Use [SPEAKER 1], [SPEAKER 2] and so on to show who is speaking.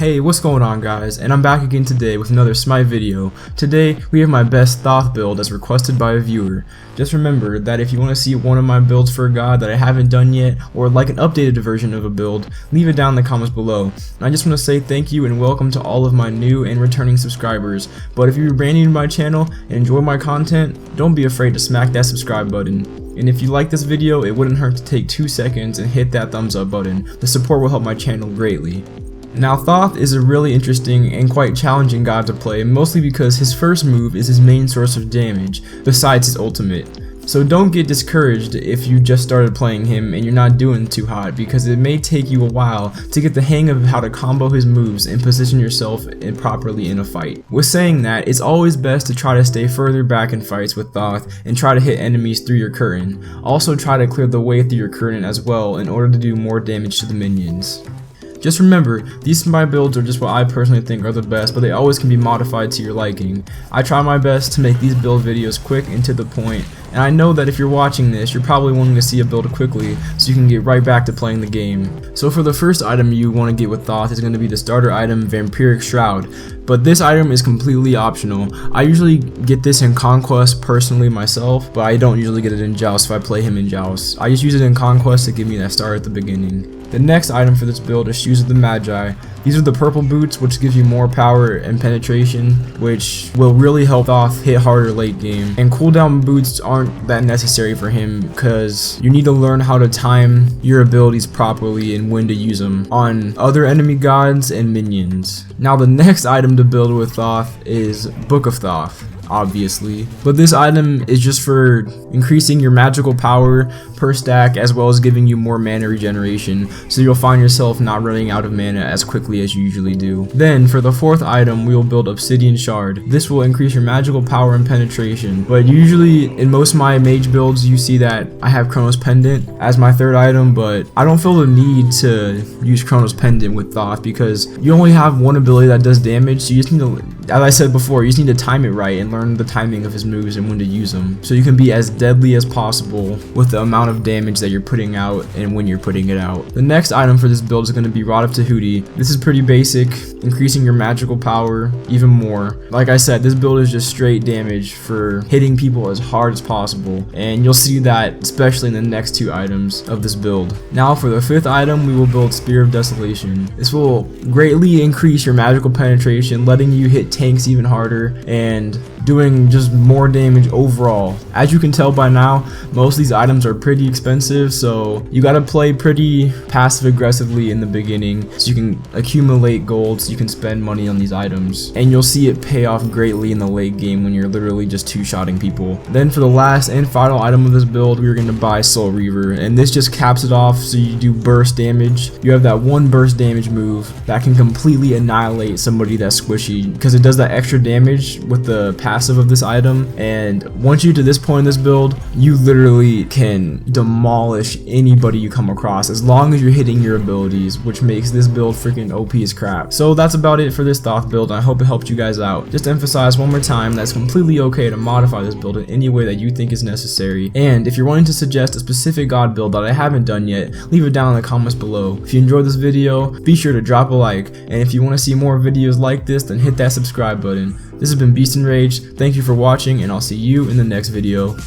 [SPEAKER 1] Hey, what's going on guys, and I'm back again today with another Smite video. Today we have my best Thoth build as requested by a viewer. Just remember that if you want to see one of my builds for a god that I haven't done yet, or like an updated version of a build, leave it down in the comments below. And I just want to say thank you and welcome to all of my new and returning subscribers. But if you're brand new to my channel and enjoy my content, don't be afraid to smack that subscribe button. And if you like this video, it wouldn't hurt to take 2 seconds and hit that thumbs up button. The support will help my channel greatly. Now Thoth is a really interesting and quite challenging god to play, mostly because his first move is his main source of damage, besides his ultimate. So don't get discouraged if you just started playing him and you're not doing too hot, because it may take you a while to get the hang of how to combo his moves and position yourself properly in a fight. With saying that, it's always best to try to stay further back in fights with Thoth and try to hit enemies through your curtain. Also try to clear the way through your curtain as well in order to do more damage to the minions. Just remember, these Smite builds are just what I personally think are the best, but they always can be modified to your liking. I try my best to make these build videos quick and to the point, and I know that if you're watching this, you're probably wanting to see a build quickly so you can get right back to playing the game. So for the first item you want to get with Thoth is going to be the starter item Vampiric Shroud, but this item is completely optional. I usually get this in Conquest personally myself, but I don't usually get it in Joust if I play him in Joust. I just use it in Conquest to give me that start at the beginning. The next item for this build is Shoes of the Magi. These are the purple boots, which gives you more power and penetration, which will really help Thoth hit harder late game. And cooldown boots aren't that necessary for him because you need to learn how to time your abilities properly and when to use them on other enemy gods and minions. Now the next item to build with Thoth is Book of Thoth, obviously, but this item is just for increasing your magical power per stack as well as giving you more mana regeneration, so you'll find yourself not running out of mana as quickly as you usually do. Then for the fourth item we will build Obsidian Shard. This will increase your magical power and penetration, but usually in most of my mage builds you see that I have Chronos Pendant as my third item, but I don't feel the need to use Chronos Pendant with Thoth because you only have one ability that does damage, so you just need to, as I said before, you just need to time it right and learn the timing of his moves and when to use them, so you can be as deadly as possible with the amount of damage that you're putting out and when you're putting it out. The next item for this build is going to be Rod of Tahuti. This is pretty basic, increasing your magical power even more. Like I said, this build is just straight damage for hitting people as hard as possible, and you'll see that especially in the next two items of this build. Now for the fifth item we will build Spear of Desolation. This will greatly increase your magical penetration, letting you hit tanks even harder and doing just more damage overall. As you can tell by now, most of these items are pretty expensive, so you gotta play pretty passive aggressively in the beginning so you can accumulate gold so you can spend money on these items, and you'll see it pay off greatly in the late game when you're literally just two-shotting people. Then for the last and final item of this build, we're gonna buy Soul Reaver, and this just caps it off so you do burst damage. You have that one burst damage move that can completely annihilate somebody that's squishy because it does that extra damage with the passive of this item, and once you get to this point in this build, you literally can demolish anybody you come across as long as you're hitting your abilities, which makes this build freaking OP as crap. So that's about it for this Thoth build. I hope it helped you guys out. Just to emphasize one more time, that's completely okay to modify this build in any way that you think is necessary, and if you're wanting to suggest a specific god build that I haven't done yet, leave it down in the comments below. If you enjoyed this video, be sure to drop a like, and if you want to see more videos like this, then hit that subscribe button. This has been BeastxEnraged. Thank you for watching, and I'll see you in the next video.